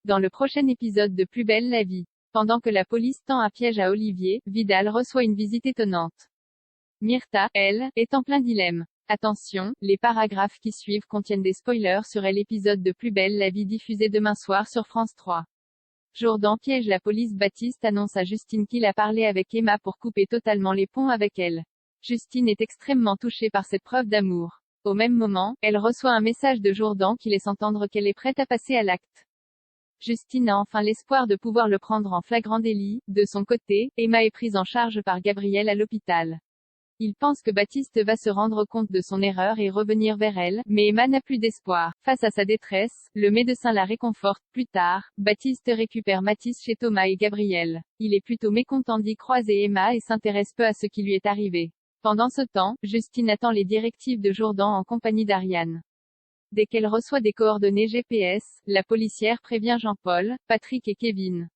Dans le prochain épisode de Plus belle la vie. Pendant que la police tend un piège à Olivier, Vidal reçoit une visite étonnante. Myrtha, elle, est en plein dilemme. Attention, les paragraphes qui suivent contiennent des spoilers sur l'épisode de Plus belle la vie diffusé demain soir sur France 3. Jourdan piège la police. Baptiste annonce à Justine qu'il a parlé avec Emma pour couper totalement les ponts avec elle. Justine est extrêmement touchée par cette preuve d'amour. Au même moment, elle reçoit un message de Jourdan qui laisse entendre qu'elle est prête à passer à l'acte. Justine a enfin l'espoir de pouvoir le prendre en flagrant délit. De son côté, Emma est prise en charge par Gabriel à l'hôpital. Il pense que Baptiste va se rendre compte de son erreur et revenir vers elle, mais Emma n'a plus d'espoir. Face à sa détresse, le médecin la réconforte. Plus tard, Baptiste récupère Mathis chez Thomas et Gabriel. Il est plutôt mécontent d'y croiser Emma et s'intéresse peu à ce qui lui est arrivé. Pendant ce temps, Justine attend les directives de Jourdan en compagnie d'Ariane. Dès qu'elle reçoit des coordonnées GPS, la policière prévient Jean-Paul, Patrick et Kevin.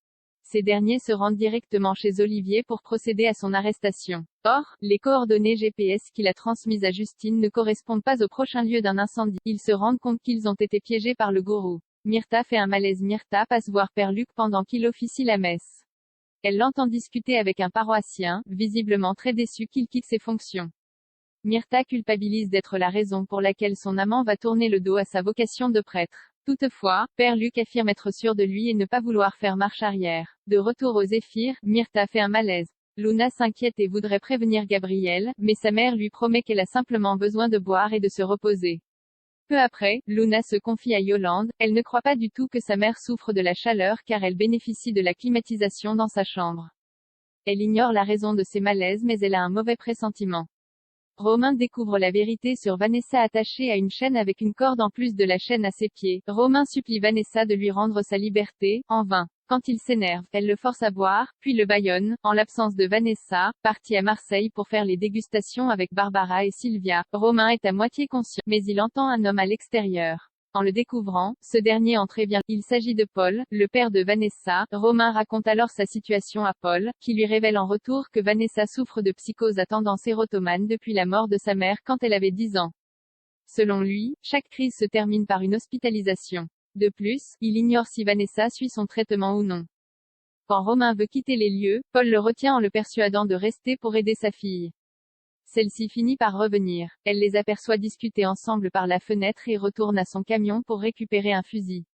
Ces derniers se rendent directement chez Olivier pour procéder à son arrestation. Or, les coordonnées GPS qu'il a transmises à Justine ne correspondent pas au prochain lieu d'un incendie. Ils se rendent compte qu'ils ont été piégés par le gourou. Myrtha fait un malaise. Myrtha passe voir Père Luc pendant qu'il officie la messe. Elle l'entend discuter avec un paroissien, visiblement très déçu qu'il quitte ses fonctions. Myrtha culpabilise d'être la raison pour laquelle son amant va tourner le dos à sa vocation de prêtre. Toutefois, Père Luc affirme être sûr de lui et ne pas vouloir faire marche arrière. De retour aux Zéphyrs, Myrtha fait un malaise. Luna s'inquiète et voudrait prévenir Gabriel, mais sa mère lui promet qu'elle a simplement besoin de boire et de se reposer. Peu après, Luna se confie à Yolande. Elle ne croit pas du tout que sa mère souffre de la chaleur car elle bénéficie de la climatisation dans sa chambre. Elle ignore la raison de ses malaises mais elle a un mauvais pressentiment. Romain découvre la vérité sur Vanessa attachée à une chaîne avec une corde en plus de la chaîne à ses pieds. Romain supplie Vanessa de lui rendre sa liberté, en vain. Quand il s'énerve, elle le force à boire, puis le bâillonne. En l'absence de Vanessa, partie à Marseille pour faire les dégustations avec Barbara et Sylvia, Romain est à moitié conscient, mais il entend un homme à l'extérieur. En le découvrant, ce dernier en prévient. Il s'agit de Paul, le père de Vanessa. Romain raconte alors sa situation à Paul, qui lui révèle en retour que Vanessa souffre de psychose à tendance érotomane depuis la mort de sa mère quand elle avait 10 ans. Selon lui, chaque crise se termine par une hospitalisation. De plus, il ignore si Vanessa suit son traitement ou non. Quand Romain veut quitter les lieux, Paul le retient en le persuadant de rester pour aider sa fille. Celle-ci finit par revenir. Elle les aperçoit discuter ensemble par la fenêtre et retourne à son camion pour récupérer un fusil.